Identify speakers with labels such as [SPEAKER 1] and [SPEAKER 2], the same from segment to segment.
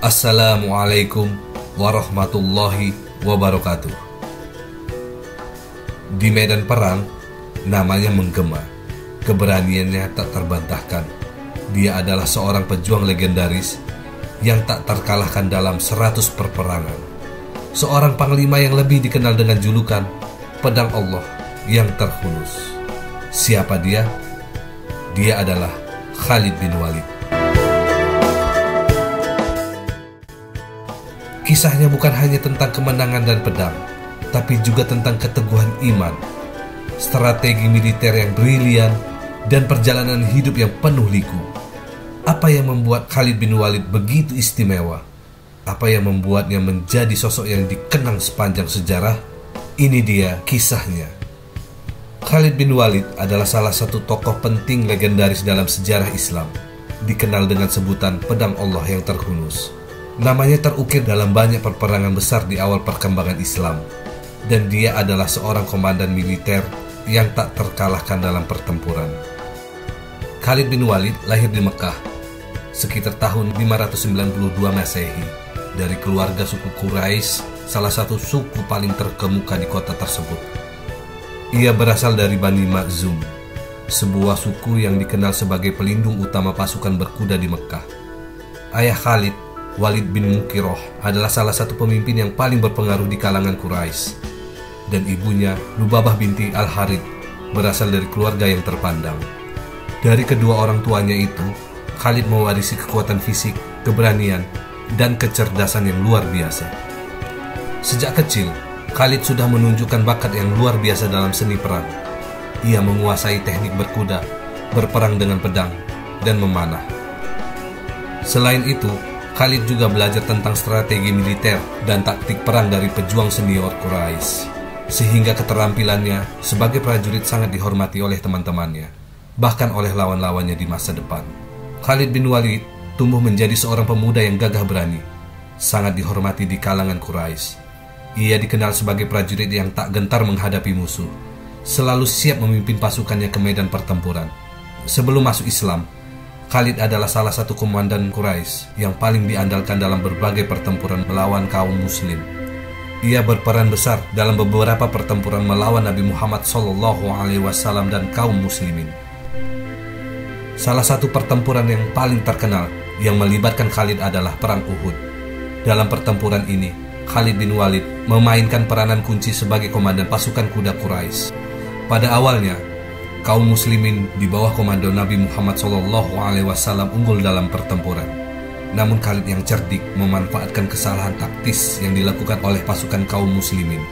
[SPEAKER 1] Assalamualaikum warahmatullahi wabarakatuh. Di medan perang, namanya menggema. Keberaniannya tak terbantahkan. Dia adalah seorang pejuang legendaris yang tak terkalahkan dalam 100 perperangan. Seorang panglima yang lebih dikenal dengan julukan Pedang Allah yang terhunus. Siapa dia? Dia adalah Khalid bin Walid. Kisahnya bukan hanya tentang kemenangan dan pedang, tapi juga tentang keteguhan iman, strategi militer yang brilian, dan perjalanan hidup yang penuh liku. Apa yang membuat Khalid bin Walid begitu istimewa? Apa yang membuatnya menjadi sosok yang dikenang sepanjang sejarah? Ini dia kisahnya. Khalid bin Walid adalah salah satu tokoh penting legendaris dalam sejarah Islam, dikenal dengan sebutan Pedang Allah yang terhunus. Namanya terukir dalam banyak perperangan besar di awal perkembangan Islam, dan dia adalah seorang komandan militer yang tak terkalahkan dalam pertempuran. Khalid bin Walid lahir di Mekah sekitar tahun 592 Masehi dari keluarga suku Quraisy, salah satu suku paling terkemuka di kota tersebut. Ia berasal dari Bani Makhzum, sebuah suku yang dikenal sebagai pelindung utama pasukan berkuda di Mekah. Ayah Khalid, Walid bin Mughirah, adalah salah satu pemimpin yang paling berpengaruh di kalangan Quraisy, dan ibunya Lubabah binti Al-Harith berasal dari keluarga yang terpandang. Dari kedua orang tuanya itu, Khalid mewarisi kekuatan fisik, keberanian, dan kecerdasan yang luar biasa. Sejak kecil, Khalid sudah menunjukkan bakat yang luar biasa dalam seni perang. Ia menguasai teknik berkuda, berperang dengan pedang, dan memanah. Selain itu, Khalid juga belajar tentang strategi militer dan taktik perang dari pejuang senior Quraisy, sehingga keterampilannya sebagai prajurit sangat dihormati oleh teman-temannya, bahkan oleh lawan-lawannya di masa depan. Khalid bin Walid tumbuh menjadi seorang pemuda yang gagah berani, sangat dihormati di kalangan Quraisy. Ia dikenal sebagai prajurit yang tak gentar menghadapi musuh, selalu siap memimpin pasukannya ke medan pertempuran. Sebelum masuk Islam, Khalid adalah salah satu komandan Quraisy yang paling diandalkan dalam berbagai pertempuran melawan kaum muslim. Ia berperan besar dalam beberapa pertempuran melawan Nabi Muhammad SAW dan kaum muslimin. Salah satu pertempuran yang paling terkenal yang melibatkan Khalid adalah Perang Uhud. Dalam pertempuran ini, Khalid bin Walid memainkan peranan kunci sebagai komandan pasukan kuda Quraisy. Pada awalnya, kaum muslimin di bawah komando Nabi Muhammad SAW unggul dalam pertempuran. Namun Khalid yang cerdik memanfaatkan kesalahan taktis yang dilakukan oleh pasukan kaum muslimin.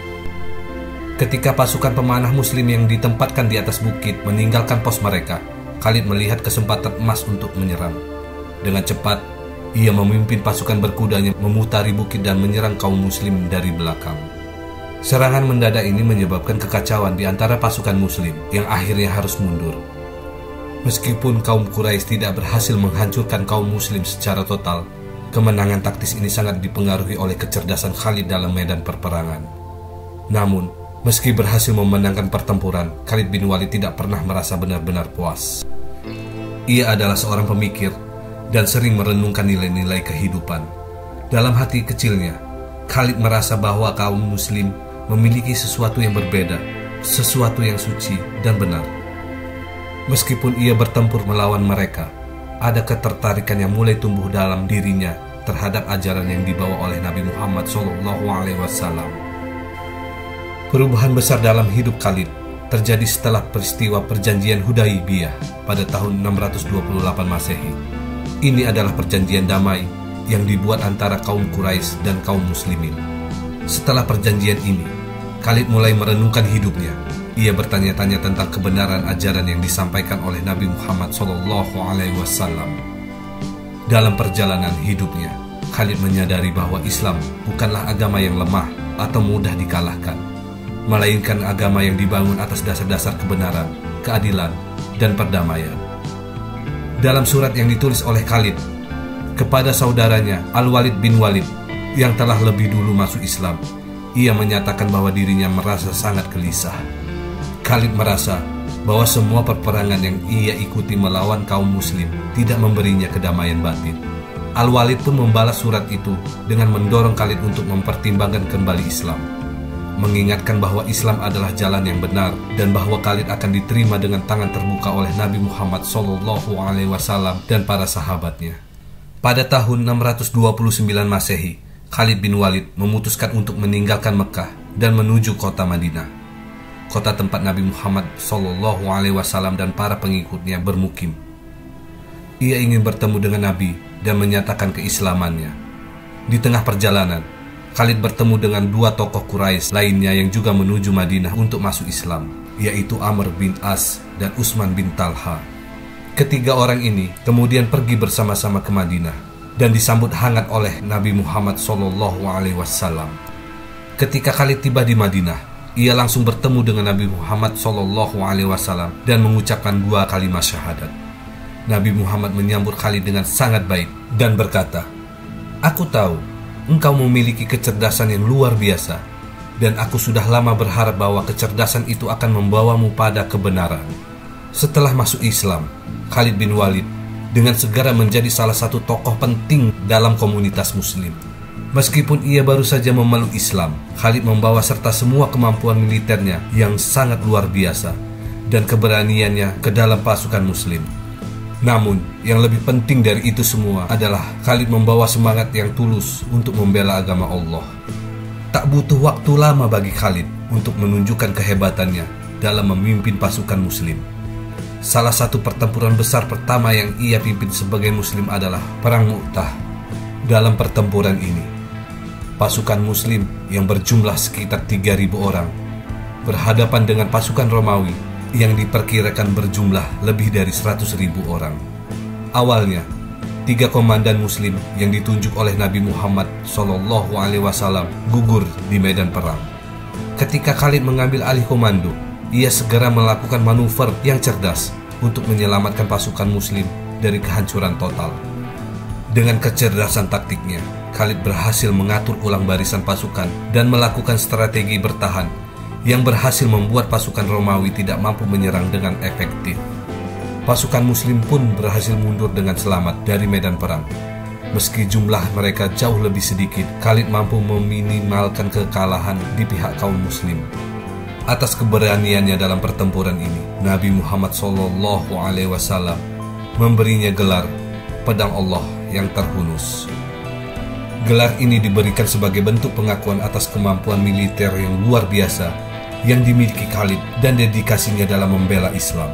[SPEAKER 1] Ketika pasukan pemanah muslim yang ditempatkan di atas bukit meninggalkan pos mereka, Khalid melihat kesempatan emas untuk menyerang. Dengan cepat, ia memimpin pasukan berkudanya memutari bukit dan menyerang kaum muslim dari belakang. Serangan mendadak ini menyebabkan kekacauan di antara pasukan muslim yang akhirnya harus mundur. Meskipun kaum Quraisy tidak berhasil menghancurkan kaum muslim secara total, kemenangan taktis ini sangat dipengaruhi oleh kecerdasan Khalid dalam medan perperangan. Namun, meski berhasil memenangkan pertempuran, Khalid bin Walid tidak pernah merasa benar-benar puas. Ia adalah seorang pemikir dan sering merenungkan nilai-nilai kehidupan. Dalam hati kecilnya, Khalid merasa bahwa kaum muslim memiliki sesuatu yang berbeda, sesuatu yang suci dan benar. Meskipun ia bertempur melawan mereka, ada ketertarikan yang mulai tumbuh dalam dirinya terhadap ajaran yang dibawa oleh Nabi Muhammad SAW. Perubahan besar dalam hidup Khalid terjadi setelah peristiwa perjanjian Hudaybiyah pada tahun 628 Masehi. Ini adalah perjanjian damai yang dibuat antara kaum Quraisy dan kaum muslimin. Setelah perjanjian ini, Khalid mulai merenungkan hidupnya. Ia bertanya-tanya tentang kebenaran ajaran yang disampaikan oleh Nabi Muhammad SAW. Dalam perjalanan hidupnya, Khalid menyadari bahwa Islam bukanlah agama yang lemah atau mudah dikalahkan, melainkan agama yang dibangun atas dasar-dasar kebenaran, keadilan, dan perdamaian. Dalam surat yang ditulis oleh Khalid kepada saudaranya Al-Walid bin Walid yang telah lebih dulu masuk Islam, ia menyatakan bahwa dirinya merasa sangat gelisah. Khalid merasa bahwa semua perperangan yang ia ikuti melawan kaum muslim tidak memberinya kedamaian batin. Al-Walid pun membalas surat itu dengan mendorong Khalid untuk mempertimbangkan kembali Islam, mengingatkan bahwa Islam adalah jalan yang benar dan bahwa Khalid akan diterima dengan tangan terbuka oleh Nabi Muhammad SAW dan para sahabatnya. Pada tahun 629 Masehi, Khalid bin Walid memutuskan untuk meninggalkan Mekah dan menuju kota Madinah, kota tempat Nabi Muhammad SAW dan para pengikutnya bermukim. Ia ingin bertemu dengan Nabi dan menyatakan keislamannya. Di tengah perjalanan, Khalid bertemu dengan dua tokoh Quraisy lainnya yang juga menuju Madinah untuk masuk Islam, yaitu Amr bin As dan Utsman bin Talha. Ketiga orang ini kemudian pergi bersama-sama ke Madinah dan disambut hangat oleh Nabi Muhammad SAW. Ketika Khalid tiba di Madinah, ia langsung bertemu dengan Nabi Muhammad SAW dan mengucapkan dua kalimat syahadat. Nabi Muhammad menyambut Khalid dengan sangat baik dan berkata, "Aku tahu engkau memiliki kecerdasan yang luar biasa, dan aku sudah lama berharap bahwa kecerdasan itu akan membawamu pada kebenaran." Setelah masuk Islam, Khalid bin Walid dengan segera menjadi salah satu tokoh penting dalam komunitas Muslim. Meskipun ia baru saja memeluk Islam, Khalid membawa serta semua kemampuan militernya yang sangat luar biasa dan keberaniannya ke dalam pasukan Muslim. Namun, yang lebih penting dari itu semua adalah Khalid membawa semangat yang tulus untuk membela agama Allah. Tak butuh waktu lama bagi Khalid untuk menunjukkan kehebatannya dalam memimpin pasukan Muslim. Salah satu pertempuran besar pertama yang ia pimpin sebagai Muslim adalah Perang Mu'tah. Dalam pertempuran ini, pasukan Muslim yang berjumlah sekitar 3.000 orang berhadapan dengan pasukan Romawi yang diperkirakan berjumlah lebih dari 100.000 orang. Awalnya, 3 komandan Muslim yang ditunjuk oleh Nabi Muhammad SAW gugur di medan perang. Ketika Khalid mengambil alih komando, ia segera melakukan manuver yang cerdas untuk menyelamatkan pasukan Muslim dari kehancuran total. Dengan kecerdasan taktiknya, Khalid berhasil mengatur ulang barisan pasukan dan melakukan strategi bertahan yang berhasil membuat pasukan Romawi tidak mampu menyerang dengan efektif. Pasukan Muslim pun berhasil mundur dengan selamat dari medan perang. Meski jumlah mereka jauh lebih sedikit, Khalid mampu meminimalkan kekalahan di pihak kaum Muslim. Atas keberaniannya dalam pertempuran ini, Nabi Muhammad SAW memberinya gelar Pedang Allah yang Terhunus. Gelar ini diberikan sebagai bentuk pengakuan atas kemampuan militer yang luar biasa yang dimiliki Khalid dan dedikasinya dalam membela Islam.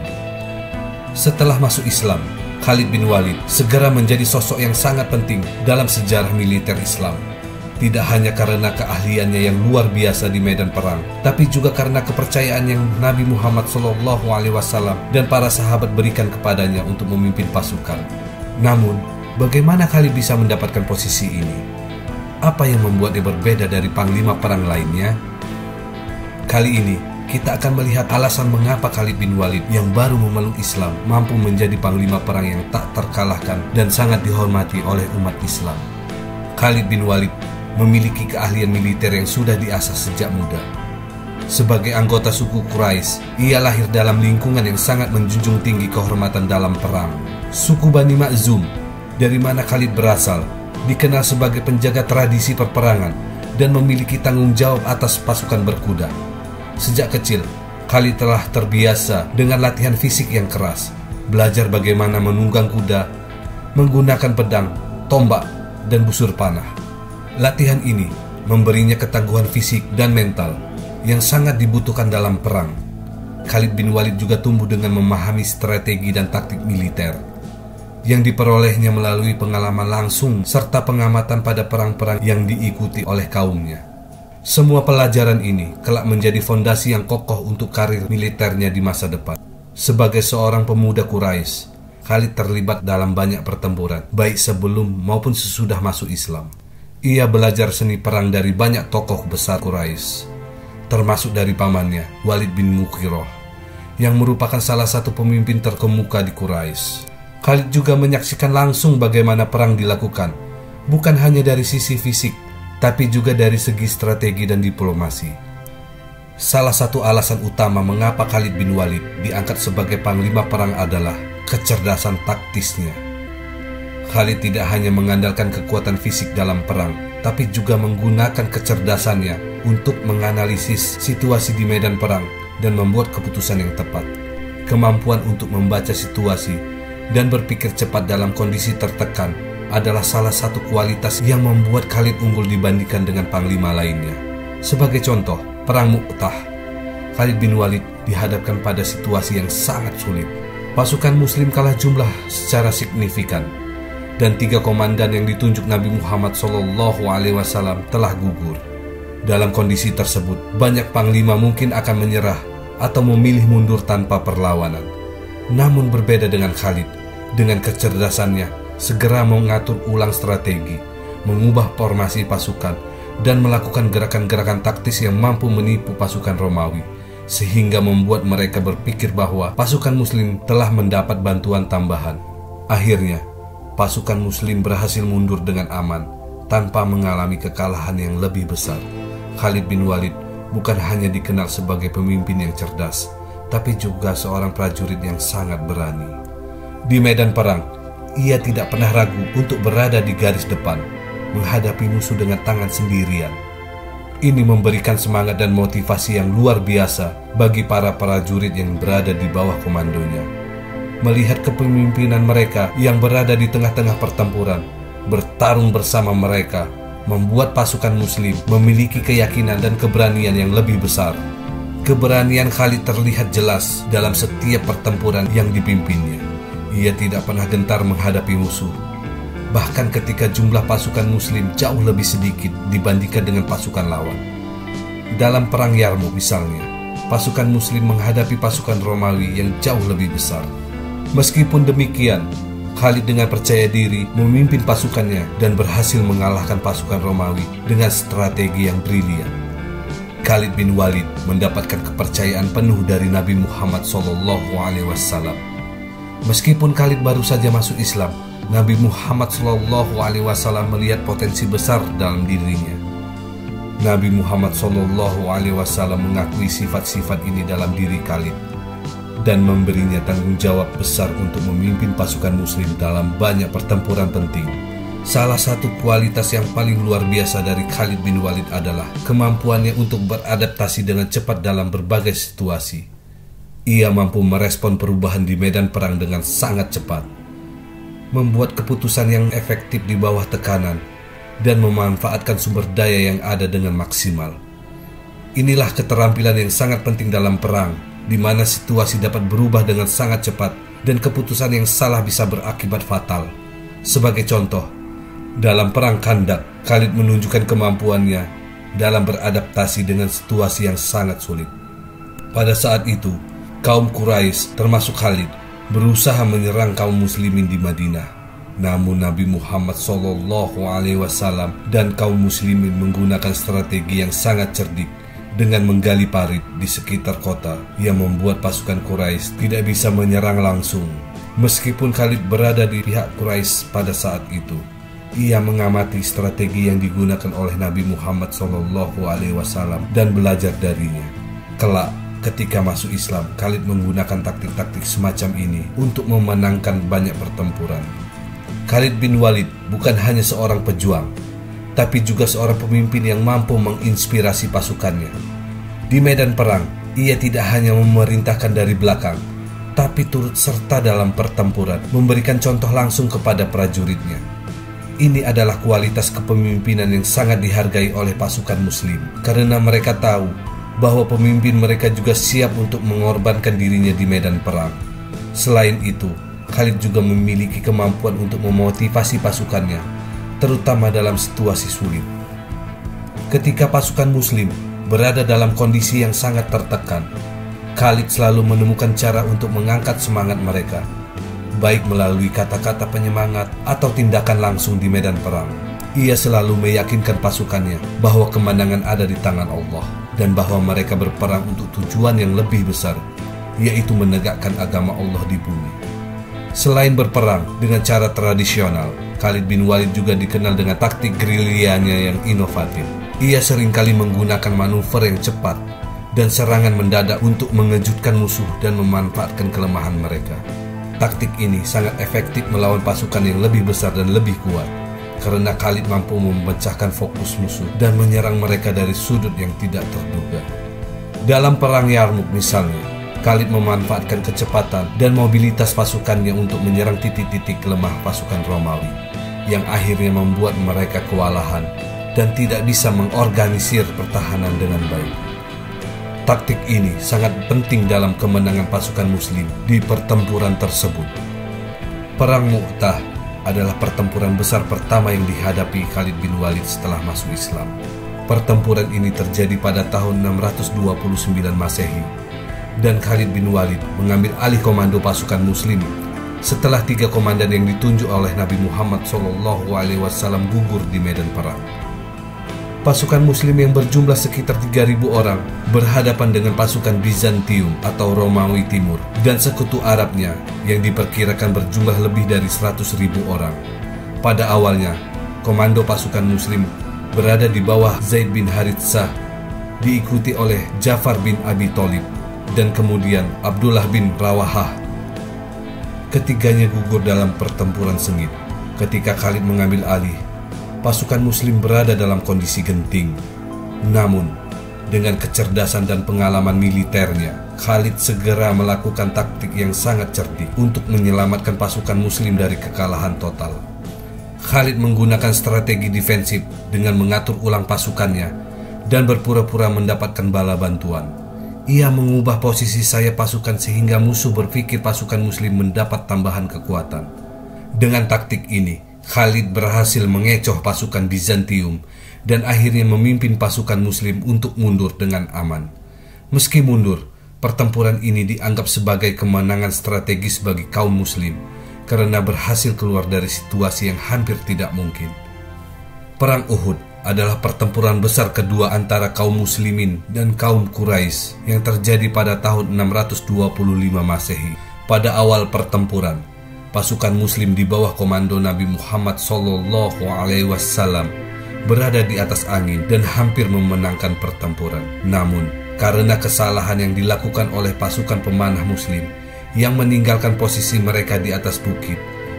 [SPEAKER 1] Setelah masuk Islam, Khalid bin Walid segera menjadi sosok yang sangat penting dalam sejarah militer Islam. Tidak hanya karena keahliannya yang luar biasa di medan perang, tapi juga karena kepercayaan yang Nabi Muhammad SAW dan para sahabat berikan kepadanya untuk memimpin pasukan. Namun, bagaimana Khalid bisa mendapatkan posisi ini? Apa yang membuatnya berbeda dari panglima perang lainnya? Kali ini, kita akan melihat alasan mengapa Khalid bin Walid yang baru memeluk Islam mampu menjadi panglima perang yang tak terkalahkan dan sangat dihormati oleh umat Islam. Khalid bin Walid memiliki keahlian militer yang sudah diasah sejak muda. Sebagai anggota suku Quraisy, ia lahir dalam lingkungan yang sangat menjunjung tinggi kehormatan dalam perang. Suku Bani Makhzum, dari mana Khalid berasal, dikenal sebagai penjaga tradisi perperangan dan memiliki tanggung jawab atas pasukan berkuda. Sejak kecil, Khalid telah terbiasa dengan latihan fisik yang keras, belajar bagaimana menunggang kuda, menggunakan pedang, tombak, dan busur panah. Latihan ini memberinya ketangguhan fisik dan mental yang sangat dibutuhkan dalam perang. Khalid bin Walid juga tumbuh dengan memahami strategi dan taktik militer yang diperolehnya melalui pengalaman langsung serta pengamatan pada perang-perang yang diikuti oleh kaumnya. Semua pelajaran ini kelak menjadi fondasi yang kokoh untuk karir militernya di masa depan. Sebagai seorang pemuda Quraisy, Khalid terlibat dalam banyak pertempuran, baik sebelum maupun sesudah masuk Islam. Ia belajar seni perang dari banyak tokoh besar Quraisy, termasuk dari pamannya, Walid bin Mughirah, yang merupakan salah satu pemimpin terkemuka di Quraisy. Khalid juga menyaksikan langsung bagaimana perang dilakukan, bukan hanya dari sisi fisik, tapi juga dari segi strategi dan diplomasi. Salah satu alasan utama mengapa Khalid bin Walid diangkat sebagai panglima perang adalah kecerdasan taktisnya. Khalid tidak hanya mengandalkan kekuatan fisik dalam perang, tapi juga menggunakan kecerdasannya untuk menganalisis situasi di medan perang dan membuat keputusan yang tepat. Kemampuan untuk membaca situasi dan berpikir cepat dalam kondisi tertekan adalah salah satu kualitas yang membuat Khalid unggul dibandingkan dengan panglima lainnya. Sebagai contoh, Perang Mu'tah, Khalid bin Walid dihadapkan pada situasi yang sangat sulit. Pasukan Muslim kalah jumlah secara signifikan, dan 3 komandan yang ditunjuk Nabi Muhammad SAW telah gugur. Dalam kondisi tersebut, banyak panglima mungkin akan menyerah atau memilih mundur tanpa perlawanan. Namun berbeda dengan Khalid, dengan kecerdasannya, segera mengatur ulang strategi, mengubah formasi pasukan, dan melakukan gerakan-gerakan taktis yang mampu menipu pasukan Romawi, sehingga membuat mereka berpikir bahwa pasukan Muslim telah mendapat bantuan tambahan. Akhirnya, pasukan Muslim berhasil mundur dengan aman, tanpa mengalami kekalahan yang lebih besar. Khalid bin Walid bukan hanya dikenal sebagai pemimpin yang cerdas, tapi juga seorang prajurit yang sangat berani. Di medan perang, ia tidak pernah ragu untuk berada di garis depan, menghadapi musuh dengan tangan sendirian. Ini memberikan semangat dan motivasi yang luar biasa bagi para prajurit yang berada di bawah komandonya. Melihat kepemimpinan mereka yang berada di tengah-tengah pertempuran, bertarung bersama mereka, membuat pasukan Muslim memiliki keyakinan dan keberanian yang lebih besar. Keberanian Khalid terlihat jelas dalam setiap pertempuran yang dipimpinnya. Ia tidak pernah gentar menghadapi musuh, bahkan ketika jumlah pasukan Muslim jauh lebih sedikit dibandingkan dengan pasukan lawan. Dalam Perang Yarmouk misalnya, pasukan Muslim menghadapi pasukan Romawi yang jauh lebih besar. Meskipun demikian, Khalid dengan percaya diri memimpin pasukannya dan berhasil mengalahkan pasukan Romawi dengan strategi yang brilian. Khalid bin Walid mendapatkan kepercayaan penuh dari Nabi Muhammad SAW. Meskipun Khalid baru saja masuk Islam, Nabi Muhammad SAW melihat potensi besar dalam dirinya. Nabi Muhammad SAW mengakui sifat-sifat ini dalam diri Khalid dan memberinya tanggung jawab besar untuk memimpin pasukan Muslim dalam banyak pertempuran penting. Salah satu kualitas yang paling luar biasa dari Khalid bin Walid adalah kemampuannya untuk beradaptasi dengan cepat dalam berbagai situasi. Ia mampu merespon perubahan di medan perang dengan sangat cepat, membuat keputusan yang efektif di bawah tekanan, dan memanfaatkan sumber daya yang ada dengan maksimal. Inilah keterampilan yang sangat penting dalam perang, di mana situasi dapat berubah dengan sangat cepat dan keputusan yang salah bisa berakibat fatal. Sebagai contoh, dalam Perang Khandak, Khalid menunjukkan kemampuannya dalam beradaptasi dengan situasi yang sangat sulit. Pada saat itu, kaum Quraisy termasuk Khalid berusaha menyerang kaum muslimin di Madinah. Namun Nabi Muhammad SAW dan kaum muslimin menggunakan strategi yang sangat cerdik dengan menggali parit di sekitar kota yang membuat pasukan Quraisy tidak bisa menyerang langsung. Meskipun Khalid berada di pihak Quraisy pada saat itu, ia mengamati strategi yang digunakan oleh Nabi Muhammad SAW dan belajar darinya. Kelak, ketika masuk Islam, Khalid menggunakan taktik-taktik semacam ini untuk memenangkan banyak pertempuran. Khalid bin Walid bukan hanya seorang pejuang, tapi juga seorang pemimpin yang mampu menginspirasi pasukannya. Di medan perang, ia tidak hanya memerintahkan dari belakang, tapi turut serta dalam pertempuran, memberikan contoh langsung kepada prajuritnya. Ini adalah kualitas kepemimpinan yang sangat dihargai oleh pasukan Muslim, karena mereka tahu bahwa pemimpin mereka juga siap untuk mengorbankan dirinya di medan perang. Selain itu, Khalid juga memiliki kemampuan untuk memotivasi pasukannya, terutama dalam situasi sulit. Ketika pasukan Muslim berada dalam kondisi yang sangat tertekan, Khalid selalu menemukan cara untuk mengangkat semangat mereka, baik melalui kata-kata penyemangat atau tindakan langsung di medan perang. Ia selalu meyakinkan pasukannya bahwa kemenangan ada di tangan Allah dan bahwa mereka berperang untuk tujuan yang lebih besar, yaitu menegakkan agama Allah di bumi. Selain berperang dengan cara tradisional, Khalid bin Walid juga dikenal dengan taktik gerilyanya yang inovatif. Ia seringkali menggunakan manuver yang cepat dan serangan mendadak untuk mengejutkan musuh dan memanfaatkan kelemahan mereka. Taktik ini sangat efektif melawan pasukan yang lebih besar dan lebih kuat, karena Khalid mampu memecahkan fokus musuh dan menyerang mereka dari sudut yang tidak terduga. Dalam perang Yarmuk misalnya, Khalid memanfaatkan kecepatan dan mobilitas pasukannya untuk menyerang titik-titik lemah pasukan Romawi, yang akhirnya membuat mereka kewalahan dan tidak bisa mengorganisir pertahanan dengan baik. Taktik ini sangat penting dalam kemenangan pasukan Muslim di pertempuran tersebut. Perang Mu'tah adalah pertempuran besar pertama yang dihadapi Khalid bin Walid setelah masuk Islam. Pertempuran ini terjadi pada tahun 629 Masehi, dan Khalid bin Walid mengambil alih komando pasukan Muslim setelah 3 komandan yang ditunjuk oleh Nabi Muhammad SAW gugur di medan perang. Pasukan Muslim yang berjumlah sekitar 3.000 orang berhadapan dengan pasukan Bizantium atau Romawi Timur dan sekutu Arabnya yang diperkirakan berjumlah lebih dari 100.000 orang. Pada awalnya, komando pasukan Muslim berada di bawah Zaid bin Haritsah, diikuti oleh Ja'far bin Abi Thalib dan kemudian Abdullah bin Rawahah. Ketiganya gugur dalam pertempuran sengit. Ketika Khalid mengambil alih, pasukan Muslim berada dalam kondisi genting. Namun, dengan kecerdasan dan pengalaman militernya, Khalid segera melakukan taktik yang sangat cerdik untuk menyelamatkan pasukan Muslim dari kekalahan total. Khalid menggunakan strategi defensif dengan mengatur ulang pasukannya dan berpura-pura mendapatkan bala bantuan. Ia mengubah posisi sayap pasukan sehingga musuh berpikir pasukan Muslim mendapat tambahan kekuatan. Dengan taktik ini, Khalid berhasil mengecoh pasukan Bizantium dan akhirnya memimpin pasukan Muslim untuk mundur dengan aman. Meski mundur, pertempuran ini dianggap sebagai kemenangan strategis bagi kaum Muslim karena berhasil keluar dari situasi yang hampir tidak mungkin. Perang Uhud adalah pertempuran besar kedua antara kaum Muslimin dan kaum Quraisy yang terjadi pada tahun 625 Masehi. Pada awal pertempuran, pasukan Muslim di bawah komando Nabi Muhammad SAW berada di atas angin dan hampir memenangkan pertempuran. Namun, karena kesalahan yang dilakukan oleh pasukan pemanah Muslim yang meninggalkan posisi mereka di atas bukit,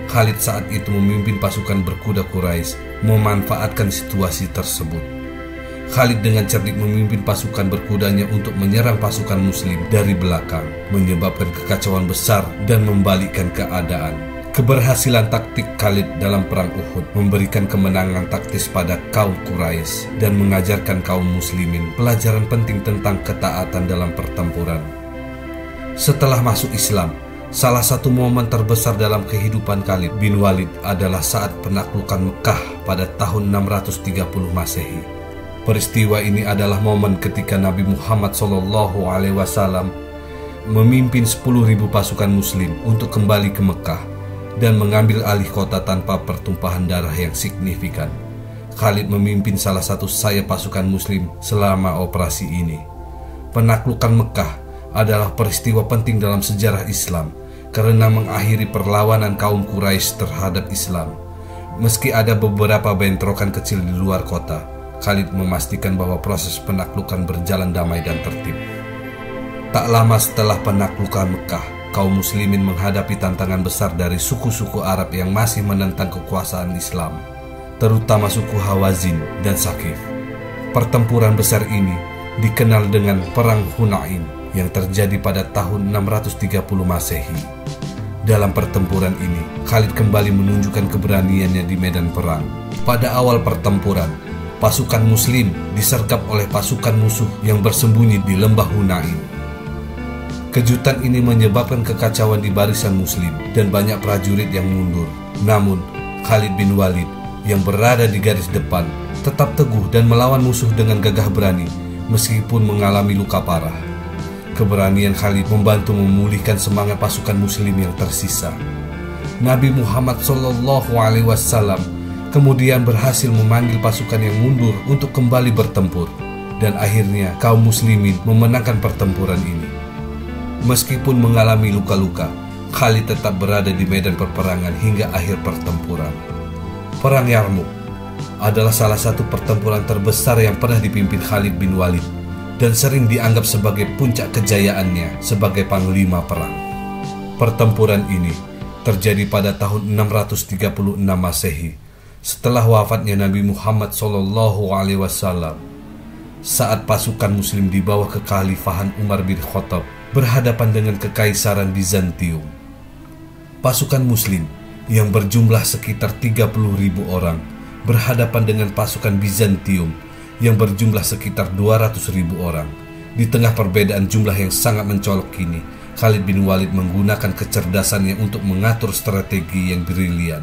[SPEAKER 1] Khalid saat itu memimpin pasukan berkuda Quraisy memanfaatkan situasi tersebut. Khalid dengan cerdik memimpin pasukan berkudanya untuk menyerang pasukan Muslim dari belakang, menyebabkan kekacauan besar dan membalikkan keadaan. Keberhasilan taktik Khalid dalam perang Uhud memberikan kemenangan taktis pada kaum Quraisy dan mengajarkan kaum Muslimin pelajaran penting tentang ketaatan dalam pertempuran. Setelah masuk Islam, salah satu momen terbesar dalam kehidupan Khalid bin Walid adalah saat penaklukan Mekah pada tahun 630 Masehi. Peristiwa ini adalah momen ketika Nabi Muhammad SAW memimpin 10.000 pasukan Muslim untuk kembali ke Mekah dan mengambil alih kota tanpa pertumpahan darah yang signifikan. Khalid memimpin salah satu sayap pasukan Muslim selama operasi ini. Penaklukan Mekah adalah peristiwa penting dalam sejarah Islam karena mengakhiri perlawanan kaum Quraisy terhadap Islam. Meski ada beberapa bentrokan kecil di luar kota, Khalid memastikan bahwa proses penaklukan berjalan damai dan tertib. Tak lama setelah penaklukan Mekah, kaum Muslimin menghadapi tantangan besar dari suku-suku Arab yang masih menentang kekuasaan Islam, terutama suku Hawazin dan Saqif. Pertempuran besar ini dikenal dengan Perang Hunain yang terjadi pada tahun 630 Masehi. Dalam pertempuran ini, Khalid kembali menunjukkan keberaniannya di medan perang. Pada awal pertempuran, pasukan Muslim disergap oleh pasukan musuh yang bersembunyi di lembah Hunain. Kejutan ini menyebabkan kekacauan di barisan Muslim dan banyak prajurit yang mundur. Namun, Khalid bin Walid yang berada di garis depan tetap teguh dan melawan musuh dengan gagah berani meskipun mengalami luka parah. Keberanian Khalid membantu memulihkan semangat pasukan Muslim yang tersisa. Nabi Muhammad SAW kemudian berhasil memanggil pasukan yang mundur untuk kembali bertempur, dan akhirnya kaum Muslimin memenangkan pertempuran ini. Meskipun mengalami luka-luka, Khalid tetap berada di medan perperangan hingga akhir pertempuran. Perang Yarmuk adalah salah satu pertempuran terbesar yang pernah dipimpin Khalid bin Walid dan sering dianggap sebagai puncak kejayaannya sebagai panglima perang. Pertempuran ini terjadi pada tahun 636 Masehi, setelah wafatnya Nabi Muhammad SAW. Saat pasukan Muslim di bawah kekhalifahan Umar bin Khattab berhadapan dengan Kekaisaran Bizantium. Pasukan Muslim yang berjumlah sekitar 30.000 orang berhadapan dengan pasukan Bizantium yang berjumlah sekitar 200.000 orang. Di tengah perbedaan jumlah yang sangat mencolok ini, Khalid bin Walid menggunakan kecerdasannya untuk mengatur strategi yang brilian.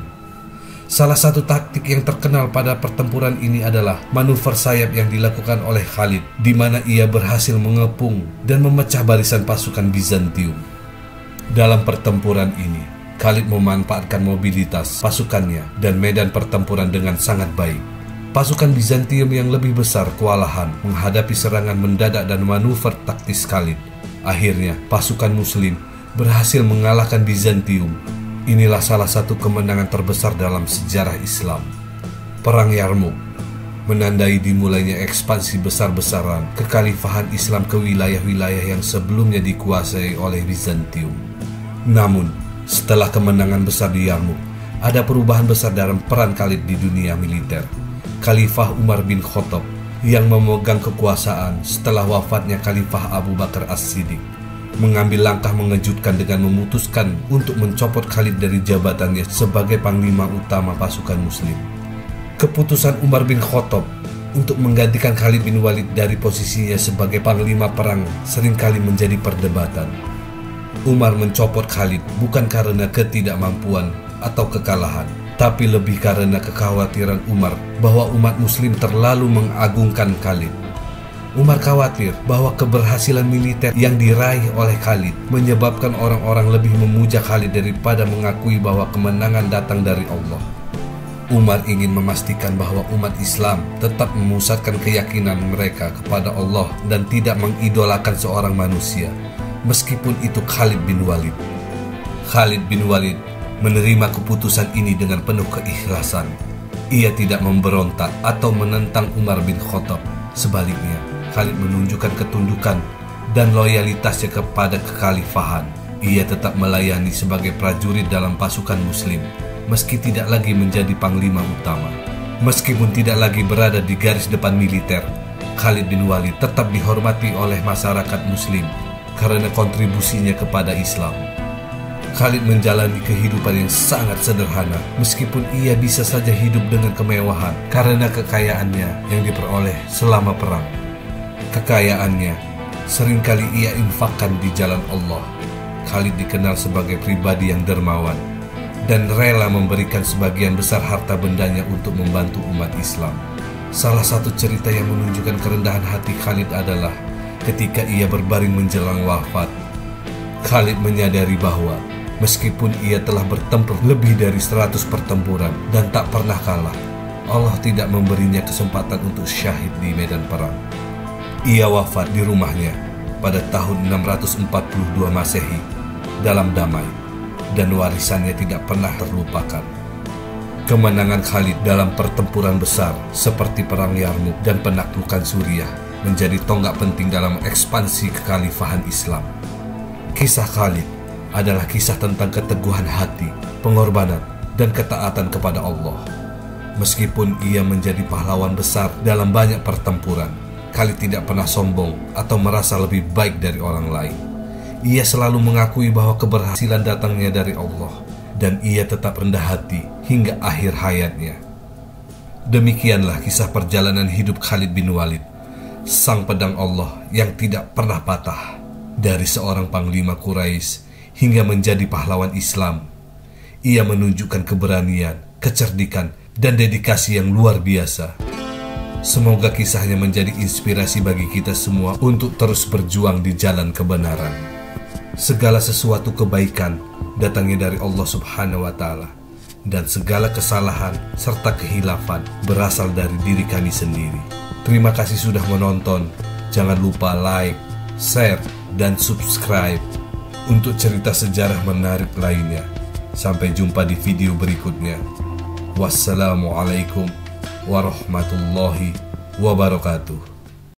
[SPEAKER 1] Salah satu taktik yang terkenal pada pertempuran ini adalah manuver sayap yang dilakukan oleh Khalid, di mana ia berhasil mengepung dan memecah barisan pasukan Bizantium. Dalam pertempuran ini, Khalid memanfaatkan mobilitas pasukannya dan medan pertempuran dengan sangat baik. Pasukan Bizantium yang lebih besar kewalahan menghadapi serangan mendadak dan manuver taktis Khalid. Akhirnya, pasukan Muslim berhasil mengalahkan Bizantium. Inilah salah satu kemenangan terbesar dalam sejarah Islam. Perang Yarmouk menandai dimulainya ekspansi besar-besaran kekhalifahan Islam ke wilayah-wilayah yang sebelumnya dikuasai oleh Bizantium. Namun, setelah kemenangan besar di Yarmouk, ada perubahan besar dalam peran Khalid di dunia militer. Khalifah Umar bin Khattab yang memegang kekuasaan setelah wafatnya Khalifah Abu Bakar As-Siddiq mengambil langkah mengejutkan dengan memutuskan untuk mencopot Khalid dari jabatannya sebagai panglima utama pasukan Muslim. Keputusan Umar bin Khattab untuk menggantikan Khalid bin Walid dari posisinya sebagai panglima perang seringkali menjadi perdebatan. Umar mencopot Khalid bukan karena ketidakmampuan atau kekalahan, tapi lebih karena kekhawatiran Umar bahwa umat Muslim terlalu mengagungkan Khalid. Umar khawatir bahwa keberhasilan militer yang diraih oleh Khalid menyebabkan orang-orang lebih memuja Khalid daripada mengakui bahwa kemenangan datang dari Allah. Umar ingin memastikan bahwa umat Islam tetap memusatkan keyakinan mereka kepada Allah dan tidak mengidolakan seorang manusia, meskipun itu Khalid bin Walid. Khalid bin Walid menerima keputusan ini dengan penuh keikhlasan. Ia tidak memberontak atau menentang Umar bin Khattab. Sebaliknya, Khalid menunjukkan ketundukan dan loyalitasnya kepada kekhalifahan. Ia tetap melayani sebagai prajurit dalam pasukan Muslim, meski tidak lagi menjadi panglima utama. Meskipun tidak lagi berada di garis depan militer, Khalid bin Walid tetap dihormati oleh masyarakat Muslim karena kontribusinya kepada Islam. Khalid menjalani kehidupan yang sangat sederhana, meskipun ia bisa saja hidup dengan kemewahan karena kekayaannya yang diperoleh selama perang. Kekayaannya seringkali ia infakkan di jalan Allah. Khalid dikenal sebagai pribadi yang dermawan dan rela memberikan sebagian besar harta bendanya untuk membantu umat Islam. Salah satu cerita yang menunjukkan kerendahan hati Khalid adalah ketika ia berbaring menjelang wafat. Khalid menyadari bahwa meskipun ia telah bertempur lebih dari 100 pertempuran dan tak pernah kalah, Allah tidak memberinya kesempatan untuk syahid di medan perang. Ia wafat di rumahnya pada tahun 642 Masehi dalam damai, dan warisannya tidak pernah terlupakan. Kemenangan Khalid dalam pertempuran besar seperti Perang Yarmouk dan penaklukan Suriah menjadi tonggak penting dalam ekspansi kekhalifahan Islam. Kisah Khalid adalah kisah tentang keteguhan hati, pengorbanan, dan ketaatan kepada Allah. Meskipun ia menjadi pahlawan besar dalam banyak pertempuran, Khalid tidak pernah sombong atau merasa lebih baik dari orang lain. Ia selalu mengakui bahwa keberhasilan datangnya dari Allah, dan ia tetap rendah hati hingga akhir hayatnya. Demikianlah kisah perjalanan hidup Khalid bin Walid, sang pedang Allah yang tidak pernah patah. Dari seorang panglima Quraisy hingga menjadi pahlawan Islam, ia menunjukkan keberanian, kecerdikan, dan dedikasi yang luar biasa. Semoga kisahnya menjadi inspirasi bagi kita semua untuk terus berjuang di jalan kebenaran. Segala sesuatu kebaikan datangnya dari Allah Subhanahu wa Ta'ala, dan segala kesalahan serta kehilafan berasal dari diri kami sendiri. Terima kasih sudah menonton. Jangan lupa like, share, dan subscribe untuk cerita sejarah menarik lainnya. Sampai jumpa di video berikutnya. Wassalamualaikum warahmatullahi wabarakatuh.